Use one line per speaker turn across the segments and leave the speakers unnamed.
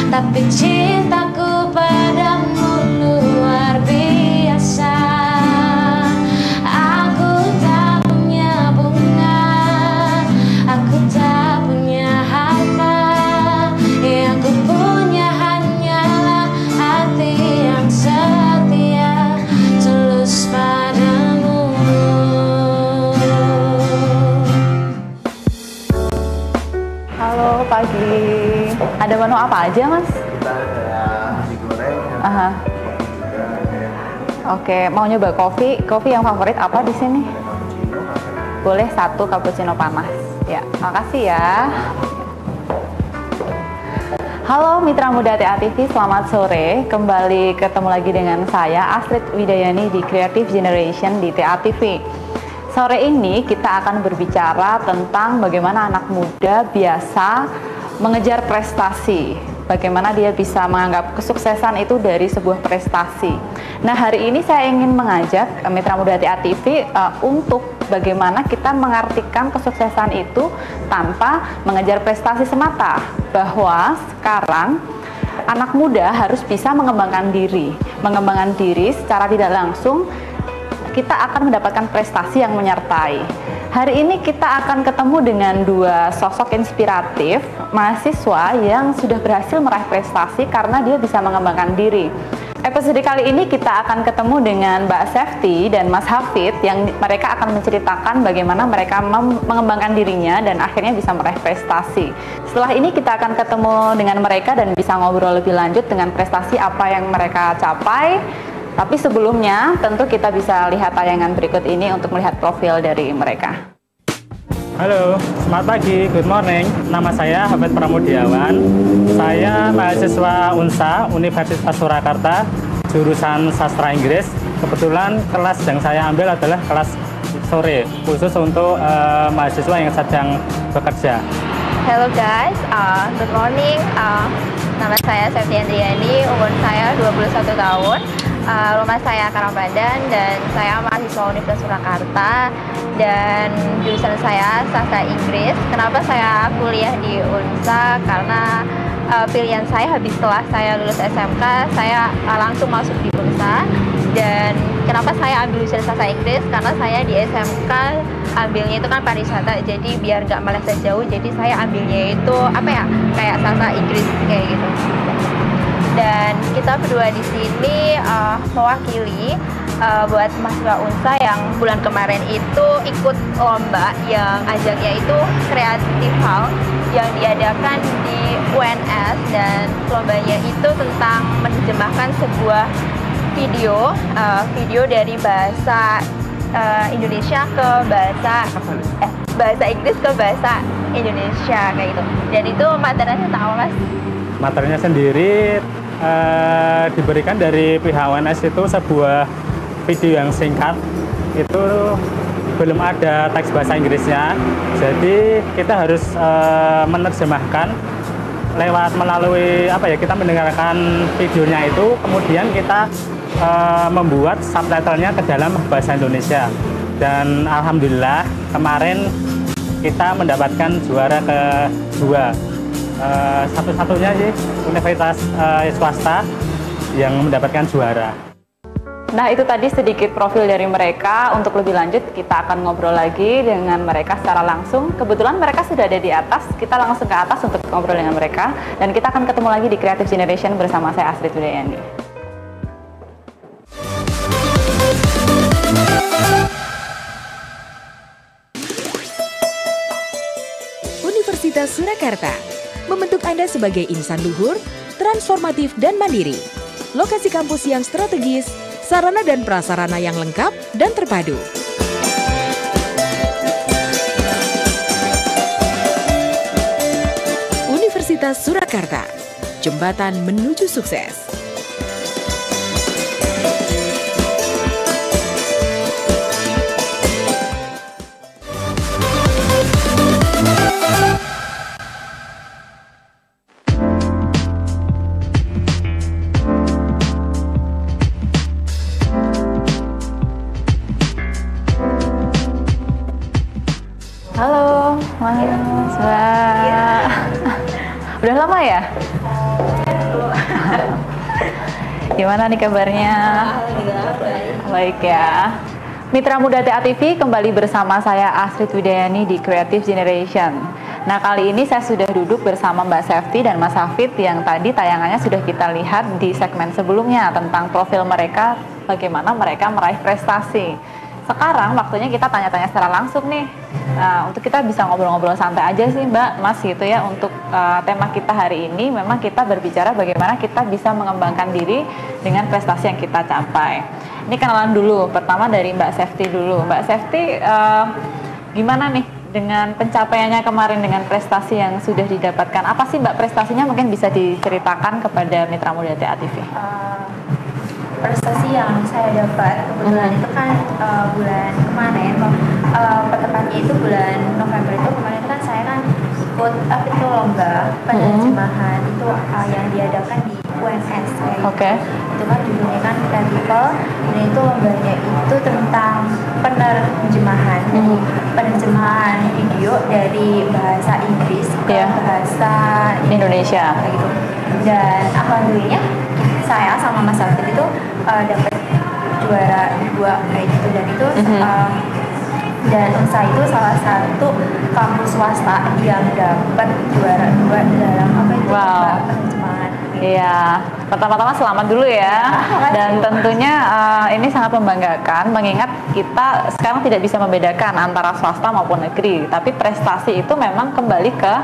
Tapi cintaku padamu luar biasa. Aku tak punya bunga, aku tak punya harta. Yang ku punya hanyalah hati yang setia, tulus padamu.
Halo, pagi. Ada menu apa aja, Mas?
Kita ada nasi goreng,
Aha.
juga ada
Oke, mau nyoba kopi? Kopi yang favorit apa di sini?
cappuccino,
Boleh 1 cappuccino panas. Ya, makasih ya. Halo Mitra Muda TA TV, selamat sore. Kembali ketemu lagi dengan saya Astrid Widayani di Creative Generation di TA TV. Sore ini kita akan berbicara tentang bagaimana anak muda biasa mengejar prestasi. Bagaimana dia bisa menganggap kesuksesan itu dari sebuah prestasi. Nah, hari ini saya ingin mengajak Mitra Muda TA TV untuk bagaimana kita mengartikan kesuksesan itu tanpa mengejar prestasi semata. Bahwa sekarang anak muda harus bisa mengembangkan diri. Mengembangkan diri secara tidak langsung kita akan mendapatkan prestasi yang menyertai. Hari ini kita akan ketemu dengan 2 sosok inspiratif mahasiswa yang sudah berhasil meraih prestasi karena dia bisa mengembangkan diri. Episode kali ini kita akan ketemu dengan Mbak Sefti dan Mas Hafid yang mereka akan menceritakan bagaimana mereka mengembangkan dirinya dan akhirnya bisa meraih prestasi. Setelah ini kita akan ketemu dengan mereka dan bisa ngobrol lebih lanjut dengan prestasi apa yang mereka capai. Tapi sebelumnya tentu kita bisa lihat tayangan berikut ini untuk melihat profil dari mereka.
Halo, selamat pagi, good morning. Nama saya Hafid Pramudiawan. Saya mahasiswa UNSA, Universitas Surakarta, jurusan Sastra Inggris. Kebetulan kelas yang saya ambil adalah kelas sore, khusus untuk mahasiswa yang sedang bekerja.
Hello guys, good morning. Nama saya Sefti Andriani, umur saya 21 tahun. Rumah saya Karangpadan dan saya mahasiswa Universitas Surakarta dan jurusan saya Sastra Inggris. Kenapa saya kuliah di UNSA? Karena pilihan saya habis setelah saya lulus SMK, saya langsung masuk di UNSA. Dan kenapa saya ambil jurusan Sastra Inggris? Karena saya di SMK ambilnya itu kan pariwisata, jadi biar nggak meleset jauh, jadi saya ambilnya itu kayak Sastra Inggris kayak gitu. Dan kita berdua di sini mewakili buat mahasiswa UNSA yang bulan kemarin itu ikut lomba yang ajaknya itu Creative Hall yang diadakan di UNS, dan lombanya itu tentang menerjemahkan sebuah video dari bahasa Indonesia ke bahasa Inggris ke bahasa Indonesia kayak gitu. Dan itu materinya tahu Mas?
Materinya sendiri diberikan dari pihak UNS itu sebuah video yang singkat, itu belum ada teks bahasa Inggrisnya, jadi kita harus menerjemahkan melalui kita mendengarkan videonya itu, kemudian kita membuat subtitlenya ke dalam bahasa Indonesia. Dan alhamdulillah kemarin kita mendapatkan juara kedua satu-satunya sih universitas swasta yang mendapatkan juara.
Nah, itu tadi sedikit profil dari mereka. Untuk lebih lanjut, kita akan ngobrol lagi dengan mereka secara langsung. Kebetulan mereka sudah ada di atas, kita langsung ke atas untuk ngobrol dengan mereka. Dan kita akan ketemu lagi di Creative Generation bersama saya Astrid Widayani.
Universitas Surakarta membentuk Anda sebagai insan luhur, transformatif, dan mandiri. Lokasi kampus yang strategis, sarana dan prasarana yang lengkap dan terpadu. Universitas Surakarta, jembatan menuju sukses.
Halo, Mas. Udah lama ya? Gimana nih kabarnya? Baik ya. Mitra Muda TA TV kembali bersama saya Astrid Widayani di Creative Generation. Nah, kali ini saya sudah duduk bersama Mbak Sefti dan Mas Hafid yang tadi tayangannya sudah kita lihat di segmen sebelumnya tentang profil mereka, bagaimana mereka meraih prestasi. Sekarang waktunya kita tanya-tanya secara langsung nih. Nah, untuk kita bisa ngobrol-ngobrol santai aja sih Mbak, Mas gitu ya. Untuk tema kita hari ini memang kita berbicara bagaimana kita bisa mengembangkan diri dengan prestasi yang kita capai. Ini kenalan dulu, pertama dari Mbak Sefti dulu. Mbak Sefti, gimana nih dengan pencapaiannya kemarin dengan prestasi yang sudah didapatkan? Apa sih Mbak prestasinya, mungkin bisa diceritakan kepada Mitra Muda TA TV?
Prestasi yang saya dapat kebetulan itu kan bulan kemarin, tepatnya itu bulan November itu kemarin kan saya kan ikut itu lomba penerjemahan itu yang diadakan di UNS
Oke.
Itu kan judulnya kan Creative, dan itu lombanya itu tentang penerjemahan, jadi penerjemahan video dari bahasa Inggris ke bahasa Indonesia kayak gitu. Dan alhamdulillah saya sama Mas Alfred itu dapat juara 2 kayak gitu, dan itu dan Unsa itu salah satu kampus swasta yang dapat juara 2 dalam penerjemahan.
Iya, pertama-tama selamat dulu ya. Dan tentunya ini sangat membanggakan, mengingat kita sekarang tidak bisa membedakan antara swasta maupun negeri, tapi prestasi itu memang kembali ke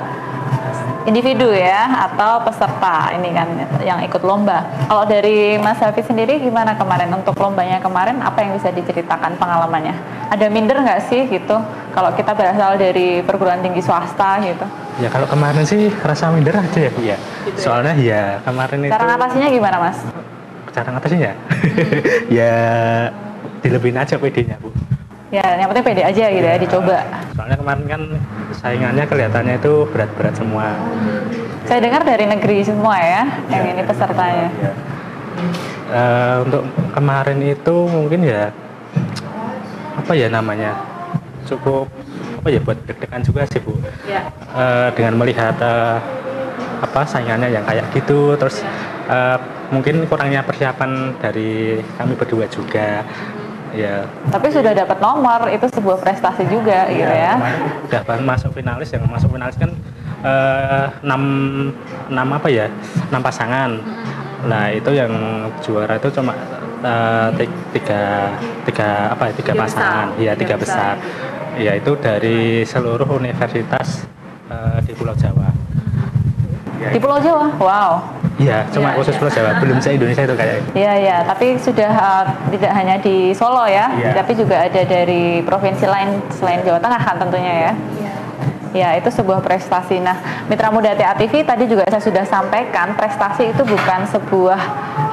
individu ya, atau peserta ini kan yang ikut lomba. Kalau dari Mas Hafid sendiri gimana kemarin untuk lombanya kemarin, apa yang bisa diceritakan pengalamannya? Ada minder nggak sih gitu kalau kita berasal dari perguruan tinggi swasta gitu?
Ya kalau kemarin sih rasa minder aja ya Bu ya. Soalnya ya kemarin itu.
Cara ngatasinya gimana Mas?
Cara ngatasinya? Ya dilebihin aja PD-nya Bu.
Ya, yang penting pede aja gitu ya, dicoba.
Soalnya kemarin kan saingannya kelihatannya itu berat-berat semua.
Saya dengar dari negeri semua ya, yang ini pesertanya.
Ya. Untuk kemarin itu mungkin ya apa ya namanya, cukup apa ya, buat deg-degan juga sih Bu.
Ya.
Dengan melihat apa saingannya yang kayak gitu, terus mungkin kurangnya persiapan dari kami berdua juga. Ya. Tapi
sudah dapat nomor, itu sebuah prestasi juga gitu ya.
Udah masuk finalis, yang masuk finalis kan 6 pasangan. Nah itu yang juara itu cuma tiga pasangan, ya tiga besar. Ya itu dari seluruh universitas di Pulau Jawa.
Di Pulau Jawa, wow.
Iya, cuma khusus Pulau Jawa, belum se-Indonesia itu kayaknya.
Iya, tapi sudah tidak hanya di Solo ya, tapi juga ada dari provinsi lain selain Jawa Tengah kan tentunya ya. Ya, itu sebuah prestasi. Nah, Mitra Muda TA TV tadi juga saya sudah sampaikan, prestasi itu bukan sebuah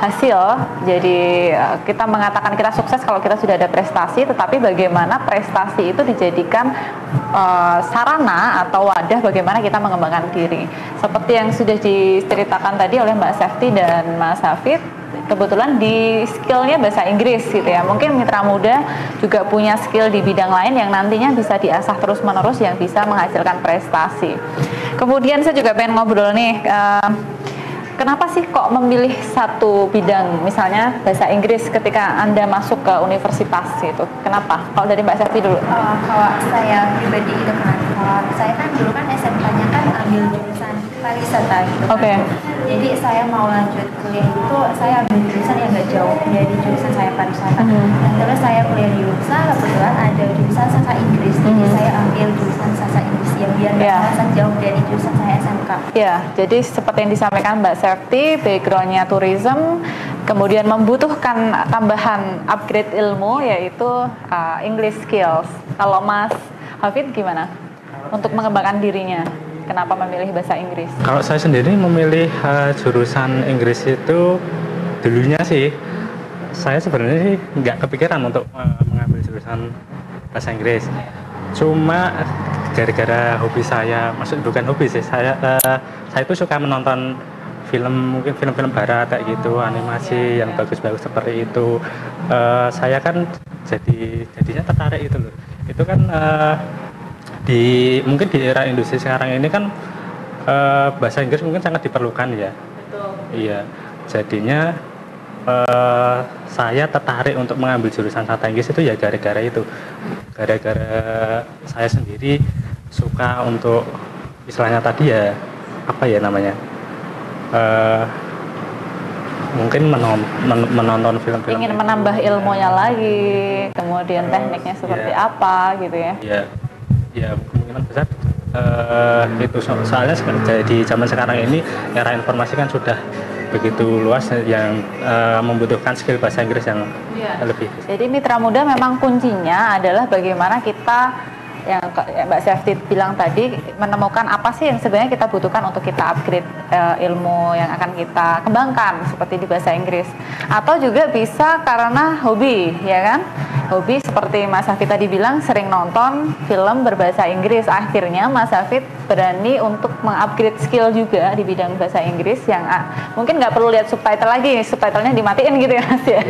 hasil. Jadi kita mengatakan kita sukses kalau kita sudah ada prestasi, tetapi bagaimana prestasi itu dijadikan sarana atau wadah bagaimana kita mengembangkan diri. Seperti yang sudah diceritakan tadi oleh Mbak Sefti dan Mas Hafid, kebetulan di skillnya bahasa Inggris gitu ya. Mungkin Mitra Muda juga punya skill di bidang lain yang nantinya bisa diasah terus-menerus yang bisa menghasilkan prestasi. kemudian saya juga pengen ngobrol nih, kenapa sih kok memilih satu bidang, misalnya bahasa Inggris ketika Anda masuk ke universitas gitu? Kenapa? Kalau dari Mbak Septi dulu.
Kalau saya pribadi itu kan, saya kan dulu kan SMK-nya kan ambil jurusan pariwisata gitu kan.
Oke.
Jadi saya mau lanjut kuliah itu, saya ambil jurusan yang nggak jauh dari jurusan saya pariwisata. Dan terus saya kuliah di UNSA, kebetulan ada jurusan sastra Inggris. Jadi saya ambil jurusan sastra Inggris yang biar nggak terasa jauh dari jurusan saya SMK.
Ya, jadi seperti yang disampaikan Mbak Septi, background-nya tourism, kemudian membutuhkan tambahan upgrade ilmu yaitu English skills. Kalau Mas Hafid gimana? Untuk mengembangkan dirinya, kenapa memilih bahasa Inggris?
Kalau saya sendiri memilih jurusan Inggris itu dulunya sih, saya sebenarnya sih nggak kepikiran untuk mengambil jurusan bahasa Inggris. Cuma gara-gara hobi saya, maksud bukan hobi sih, saya itu suka menonton film, mungkin film-film barat kayak gitu, animasi yang bagus-bagus seperti itu. Saya kan jadinya tertarik itu loh. Itu kan mungkin di era industri sekarang ini kan bahasa Inggris mungkin sangat diperlukan ya.
Betul.
Iya, jadinya saya tertarik untuk mengambil jurusan sastra Inggris itu ya gara-gara itu. Gara-gara saya sendiri suka untuk istilahnya tadi ya, apa ya namanya, mungkin menonton film-film.
Ingin menambah ilmunya lagi, kemudian tekniknya seperti apa gitu ya.
Iya. Ya kemungkinan besar itu soalnya di zaman sekarang ini era informasi kan sudah begitu luas yang membutuhkan skill bahasa Inggris yang lebih.
Jadi mitra muda memang kuncinya adalah bagaimana kita, yang Mbak Septi bilang tadi, menemukan apa sih yang sebenarnya kita butuhkan untuk kita upgrade ilmu yang akan kita kembangkan seperti di bahasa Inggris, atau juga bisa karena hobi, ya kan? Hobi seperti Mas Hafid tadi bilang, sering nonton film berbahasa Inggris, akhirnya Mas Hafid berani untuk mengupgrade skill juga di bidang bahasa Inggris yang mungkin nggak perlu lihat subtitle lagi, subtitlenya dimatiin gitu ya Mas ya.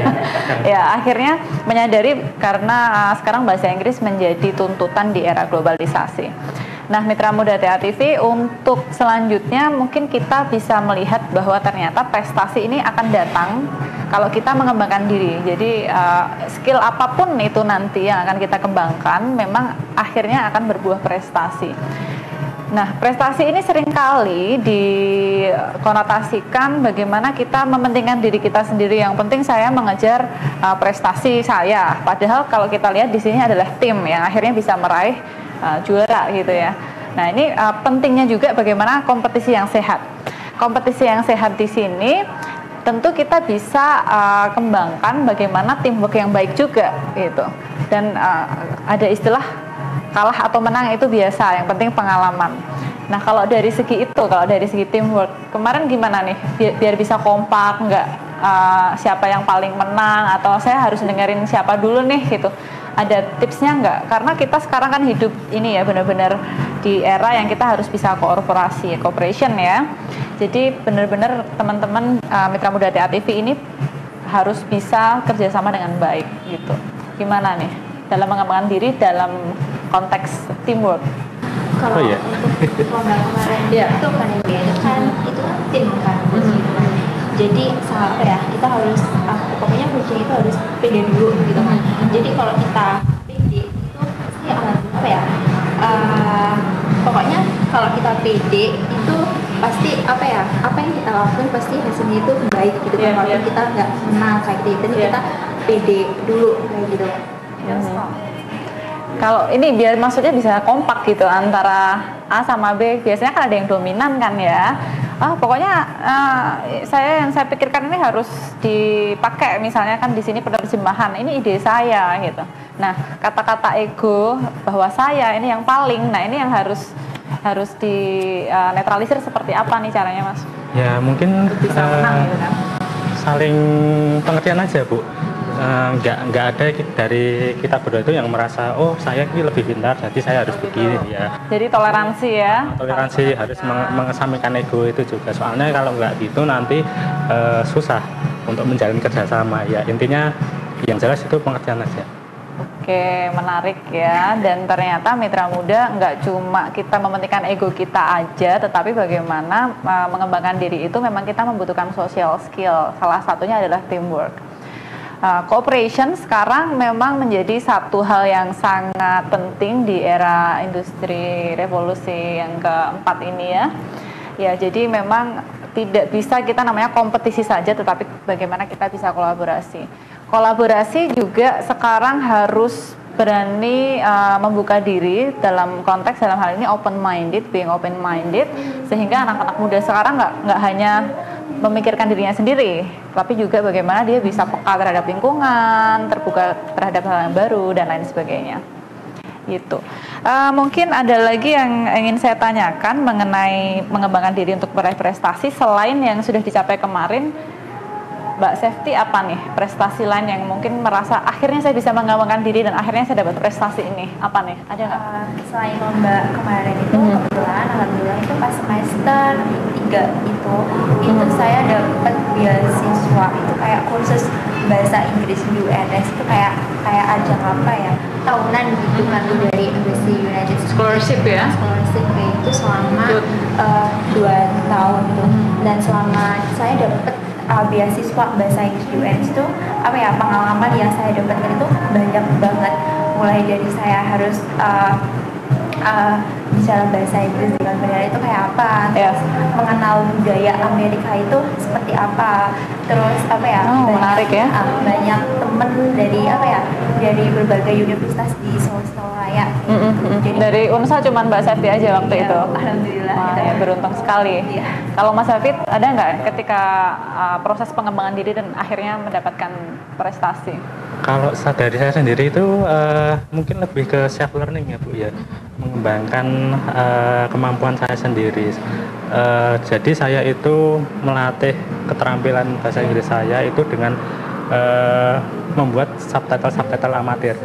Ya akhirnya menyadari karena sekarang bahasa Inggris menjadi tuntutan di era globalisasi. Nah, Mitra Muda TA TV, untuk selanjutnya mungkin kita bisa melihat bahwa ternyata prestasi ini akan datang kalau kita mengembangkan diri. Jadi skill apapun itu nanti yang akan kita kembangkan memang akhirnya akan berbuah prestasi. Nah, prestasi ini seringkali dikonotasikan bagaimana kita mementingkan diri kita sendiri. Yang penting saya mengejar prestasi saya. Padahal kalau kita lihat di sini adalah tim yang akhirnya bisa meraih juara gitu ya. Nah, ini pentingnya juga bagaimana kompetisi yang sehat. Kompetisi yang sehat di sini tentu kita bisa kembangkan bagaimana teamwork yang baik juga gitu. Dan ada istilah kalah atau menang itu biasa, yang penting pengalaman. Nah, kalau dari segi itu, kalau dari segi teamwork, kemarin gimana nih? Biar bisa kompak, nggak siapa yang paling menang, atau saya harus dengerin siapa dulu nih gitu. Ada tipsnya nggak? Karena kita sekarang kan hidup ini ya benar-benar di era yang kita harus bisa cooperation ya. Jadi benar-benar teman-teman Mitra Muda TA TV ini harus bisa kerjasama dengan baik gitu. Gimana nih dalam mengembangkan diri dalam konteks teamwork?
Kalau untuk lomba kemarin itu kan itu kan tim kan. Jadi apa ya, kita harus pokoknya kuncinya itu harus pede dulu gitu kan. Jadi kalau kita pede itu pasti apa ya, pokoknya kalau kita pede itu pasti apa ya, apa yang kita lakukan pasti hasilnya itu baik gitu kan. Walaupun kita nggak menang kayak gitu, jadi kita pede dulu kayak gitu.
Kalau ini biar maksudnya bisa kompak gitu antara A sama B, biasanya kan ada yang dominan kan ya. Pokoknya yang saya pikirkan ini harus dipakai, misalnya kan di sini penerjemahan, ini ide saya gitu. Nah, kata-kata ego bahwa saya ini yang paling, nah ini yang harus di netralisir seperti apa nih caranya, Mas?
Ya mungkin
bisa menang gitu kan.
Saling pengertian aja, Bu. Nggak ada dari kita berdua itu yang merasa oh saya ini lebih pintar jadi saya harus begini ya.
Jadi toleransi ya.
Toleransi harus mengesampingkan ego itu juga, soalnya kalau nggak gitu nanti susah untuk menjalin kerjasama ya. Intinya yang jelas itu pengertian aja.
Oke, menarik ya. Dan ternyata mitra muda nggak cuma kita mementingkan ego kita aja, tetapi bagaimana mengembangkan diri itu memang kita membutuhkan social skill. Salah satunya adalah teamwork. Cooperation sekarang memang menjadi satu hal yang sangat penting di era industri revolusi yang keempat ini ya. Ya, jadi memang tidak bisa kita namanya kompetisi saja, tetapi bagaimana kita bisa kolaborasi. Kolaborasi juga sekarang harus berani membuka diri dalam konteks dalam hal ini open minded, being open minded, sehingga anak-anak muda sekarang nggak hanya memikirkan dirinya sendiri, tapi juga bagaimana dia bisa peka terhadap lingkungan, terbuka terhadap hal yang baru dan lain sebagainya. Gitu. Mungkin ada lagi yang ingin saya tanyakan mengenai mengembangkan diri untuk meraih prestasi selain yang sudah dicapai kemarin. Mbak Safety, apa nih prestasi lain yang mungkin merasa akhirnya saya bisa mengembangkan diri dan akhirnya saya dapat prestasi ini? Apa nih? Ada nggak?
Selain lomba kemarin itu, kebetulan alhamdulillah itu pas semester 3 itu saya dapat beasiswa, itu kayak kursus bahasa Inggris UNS, itu kayak ajang apa ya, tahunan gitu kan, dari Embassy United States.
Scholarship ya?
Scholarship kayak itu selama 2 tahun tuh. Dan selama saya dapat beasiswa bahasa Inggris UNS itu apa ya, pengalaman yang saya dapatkan itu banyak banget, mulai dari saya harus bicara bahasa Inggris dengan benar itu kayak apa, terus mengenal budaya Amerika itu seperti apa, terus apa ya,
menarik ya,
banyak temen dari apa ya, dari berbagai universitas di Sulawesi Raya.
Jadi dari Unsa cuma Mbak Safety aja waktu itu.
Alhamdulillah.
Wah, ya, beruntung sekali.
Iya.
Kalau Mas Hafid ada nggak ketika proses pengembangan diri dan akhirnya mendapatkan prestasi?
Kalau dari saya sendiri itu mungkin lebih ke self learning ya Bu ya, mengembangkan kemampuan saya sendiri. Jadi saya itu melatih keterampilan bahasa Inggris saya itu dengan membuat subtitle amatir.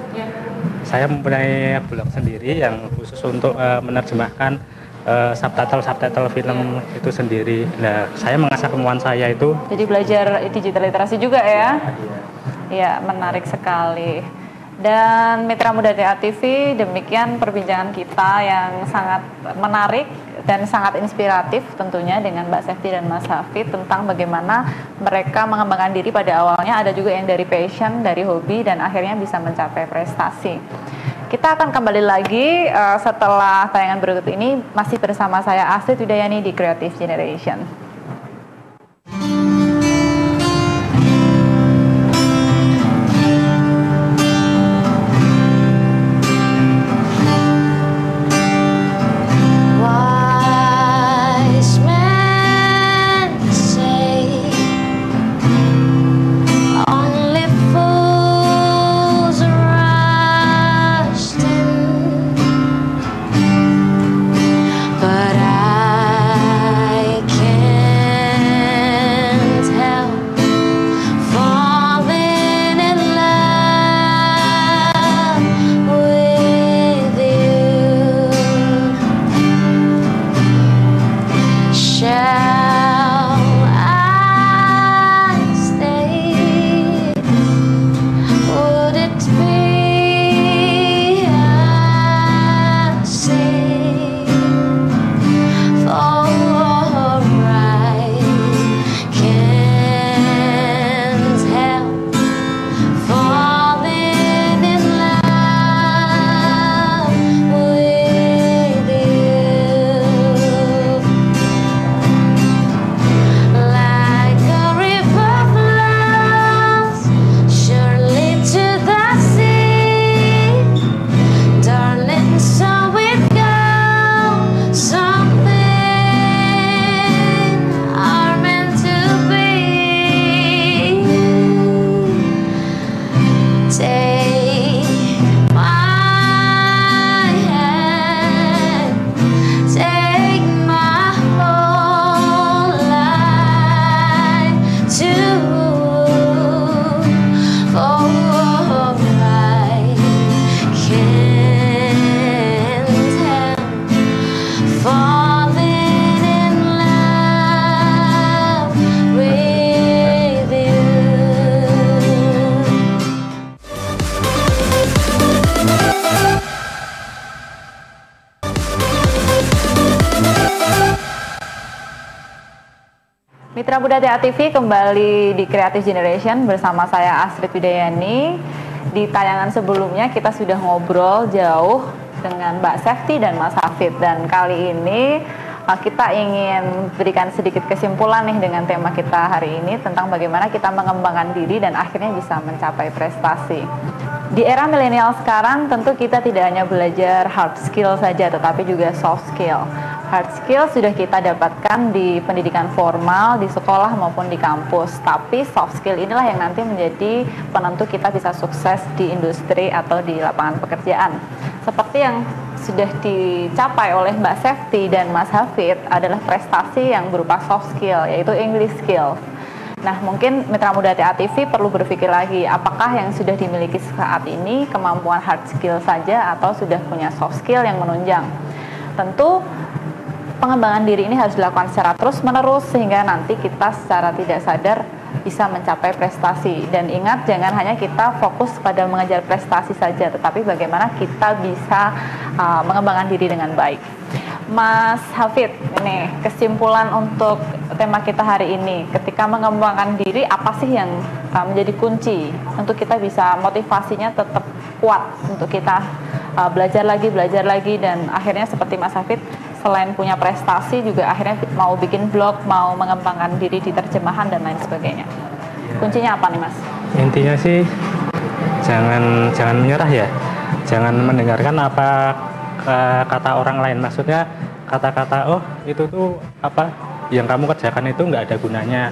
Saya mempunyai blog sendiri yang khusus untuk menerjemahkan subtitle film itu sendiri. Nah, saya mengasah kemampuan saya itu.
Jadi belajar digital literasi juga ya? Ya, menarik sekali. Dan Mitra Muda TA TV, demikian perbincangan kita yang sangat menarik dan sangat inspiratif tentunya dengan Mbak Safety dan Mas Hafid tentang bagaimana mereka mengembangkan diri pada awalnya, ada juga yang dari passion, dari hobi, dan akhirnya bisa mencapai prestasi. Kita akan kembali lagi setelah tayangan berikut ini, masih bersama saya Astrid Widayani di Creative Generation.
But I can't
Mitra Muda TA TV kembali di Creative Generation bersama saya Astrid Widayani. Di tayangan sebelumnya kita sudah ngobrol jauh dengan Mbak Sefty dan Mas Hafid, dan kali ini kita ingin berikan sedikit kesimpulan nih dengan tema kita hari ini tentang bagaimana kita mengembangkan diri dan akhirnya bisa mencapai prestasi. Di era milenial sekarang tentu kita tidak hanya belajar hard skill saja tetapi juga soft skill. Hard skill sudah kita dapatkan di pendidikan formal, di sekolah maupun di kampus. Tapi soft skill inilah yang nanti menjadi penentu kita bisa sukses di industri atau di lapangan pekerjaan. Seperti yang sudah dicapai oleh Mbak Sefty dan Mas Hafid adalah prestasi yang berupa soft skill, yaitu English skill. Nah, mungkin Mitra Muda TA TV perlu berpikir lagi, apakah yang sudah dimiliki saat ini kemampuan hard skill saja atau sudah punya soft skill yang menunjang. Tentu pengembangan diri ini harus dilakukan secara terus-menerus sehingga nanti kita secara tidak sadar bisa mencapai prestasi. Dan ingat, jangan hanya kita fokus pada mengejar prestasi saja, tetapi bagaimana kita bisa mengembangkan diri dengan baik. Mas Hafid, ini kesimpulan untuk tema kita hari ini. Ketika mengembangkan diri, apa sih yang menjadi kunci untuk kita bisa motivasinya tetap kuat untuk kita belajar lagi, dan akhirnya seperti Mas Hafid, selain punya prestasi juga akhirnya mau bikin blog, mau mengembangkan diri di terjemahan dan lain sebagainya. Kuncinya apa nih, Mas?
Intinya sih jangan menyerah ya, jangan mendengarkan apa kata orang lain. Maksudnya kata-kata oh itu tuh apa yang kamu kerjakan itu nggak ada gunanya,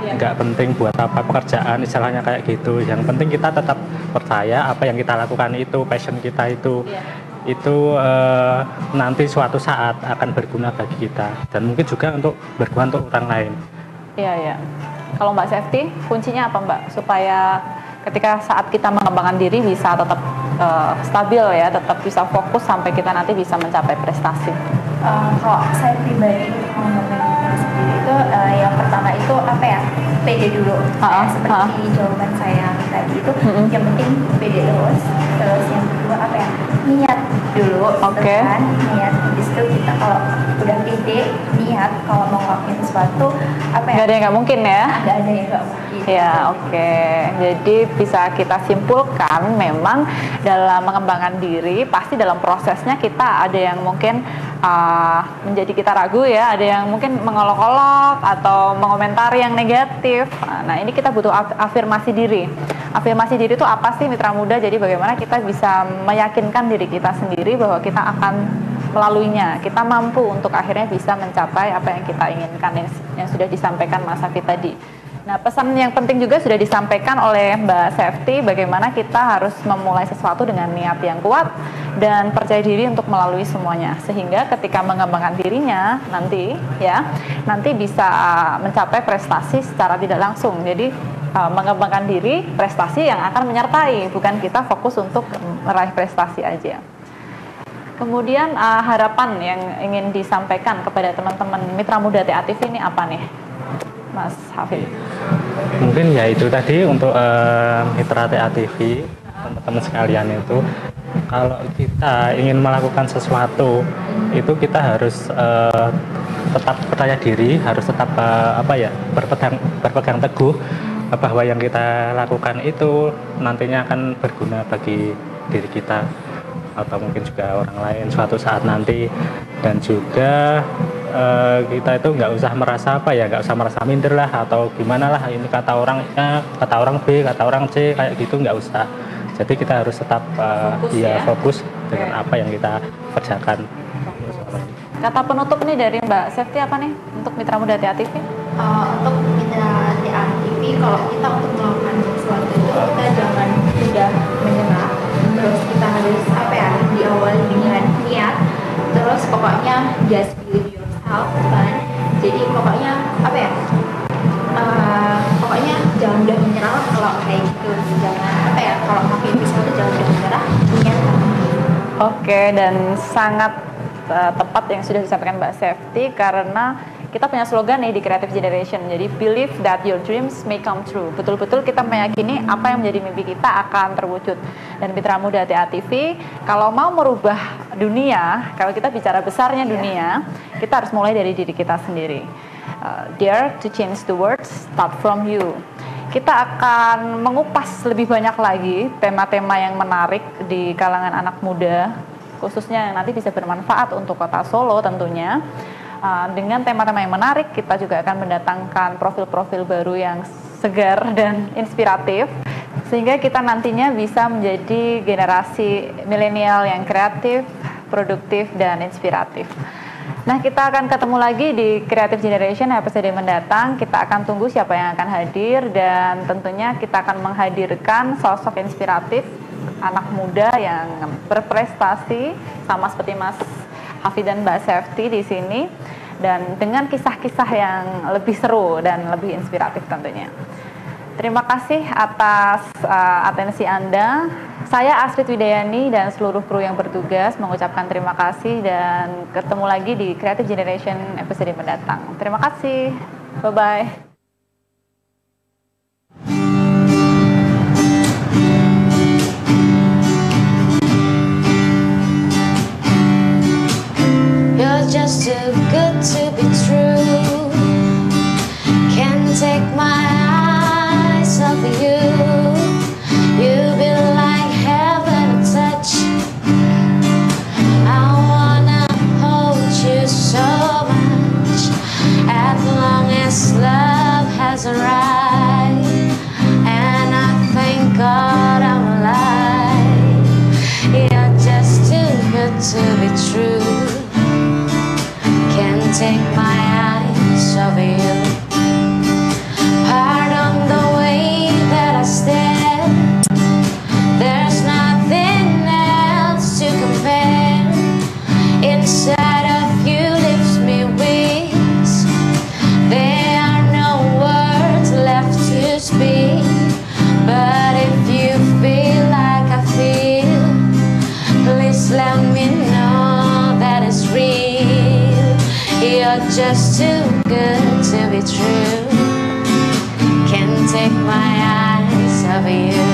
nggak penting buat apa pekerjaan, istilahnya kayak gitu. Yang penting kita tetap percaya apa yang kita lakukan itu passion kita itu nanti suatu saat akan berguna bagi kita dan mungkin juga untuk berguna untuk orang lain.
Iya. Kalau Mbak Sefty, kuncinya apa Mbak supaya ketika saat kita mengembangkan diri bisa tetap stabil ya, tetap bisa fokus sampai kita nanti bisa mencapai prestasi?
Kalau saya pribadi mengembangkan diri sendiri itu yang pertama itu apa ya, pede dulu. Seperti jawaban saya tadi itu, yang penting pede terus yang kedua apa ya, niat dulu. Kan niat, habis itu kita kalau udah pede niat kalau mau ngelakuin sesuatu apa ya,
nggak ada yang nggak mungkin ya.
Nggak ada yang nggak mungkin
ya. Jadi bisa kita simpulkan memang dalam mengembangkan diri pasti dalam prosesnya kita ada yang mungkin menjadi kita ragu ya, ada yang mungkin mengolok-olok atau mengomentari yang negatif. Nah, ini kita butuh afirmasi diri. Afirmasi diri itu apa sih, Mitra Muda? Jadi bagaimana kita bisa meyakinkan diri kita sendiri bahwa kita akan melaluinya, kita mampu untuk akhirnya bisa mencapai apa yang kita inginkan, yang sudah disampaikan Mas Hafid tadi. Nah, pesan yang penting juga sudah disampaikan oleh Mbak Sefty, bagaimana kita harus memulai sesuatu dengan niat yang kuat dan percaya diri untuk melalui semuanya, sehingga ketika mengembangkan dirinya nanti bisa mencapai prestasi secara tidak langsung. Jadi mengembangkan diri, prestasi yang akan menyertai, bukan kita fokus untuk meraih prestasi aja. Kemudian harapan yang ingin disampaikan kepada teman-teman Mitra Muda TA TV ini apa nih, Mas Hafid?
Mungkin ya itu tadi untuk Mitra TA TV, teman-teman sekalian itu, kalau kita ingin melakukan sesuatu itu kita harus tetap percaya diri, harus tetap berpegang teguh bahwa yang kita lakukan itu nantinya akan berguna bagi diri kita atau mungkin juga orang lain suatu saat nanti. Dan juga kita itu nggak usah merasa nggak usah merasa minder lah atau gimana lah, ini kata orang A, kata orang B, kata orang C, kayak gitu nggak usah. Jadi kita harus tetap fokus dengan apa yang kita kerjakan.
Kata penutup nih dari Mbak Sefty apa nih untuk Mitra Muda TA TV?
Untuk Mitra TA TV, kalau kita untuk melakukan sesuatu itu kita jangan mudah menyerah. Terus kita harus diawali dengan niat. Terus pokoknya just believe yourself kan. Jadi pokoknya pokoknya jangan mudah menyerah lah kalau kayak gitu. Jangan kalau ngelakuin sesuatu jangan mudah menyerah, niat.
Oke, dan sangat tepat yang sudah disampaikan Mbak Sefty, karena kita punya slogan nih di Creative Generation, jadi believe that your dreams may come true. Betul-betul kita meyakini apa yang menjadi mimpi kita akan terwujud. Dan Mitra Muda TA TV, kalau mau merubah dunia, kalau kita bicara besarnya dunia, kita harus mulai dari diri kita sendiri. Dare to change the world, start from you. Kita akan mengupas lebih banyak lagi tema-tema yang menarik di kalangan anak muda, khususnya yang nanti bisa bermanfaat untuk kota Solo tentunya. Dengan tema-tema yang menarik, kita juga akan mendatangkan profil-profil baru yang segar dan inspiratif, sehingga kita nantinya bisa menjadi generasi milenial yang kreatif, produktif, dan inspiratif. Nah, kita akan ketemu lagi di Creative Generation episode mendatang. Kita akan tunggu siapa yang akan hadir, dan tentunya kita akan menghadirkan sosok inspiratif anak muda yang berprestasi sama seperti Mas Hafid dan Mbak Sefti di sini, dan dengan kisah-kisah yang lebih seru dan lebih inspiratif tentunya. Terima kasih atas atensi Anda. Saya Astrid Widayani dan seluruh kru yang bertugas mengucapkan terima kasih, dan ketemu lagi di Creative Generation episode mendatang. Terima kasih. Bye-bye.
You're just too good to be true. Can't take my eyes off of you. You've been like heaven to touch. I wanna hold you so much. As long as love has arrived, and I thank God I'm alive. You're just too good to be true. Can't take my eyes off of you. Pardon the way that I stare. There's nothing else to compare. Inside of you leaves me wings. There are no words left to speak. But if you feel like I feel, please let me know that it's real. You're just too good to be true. Can't take my eyes off of you.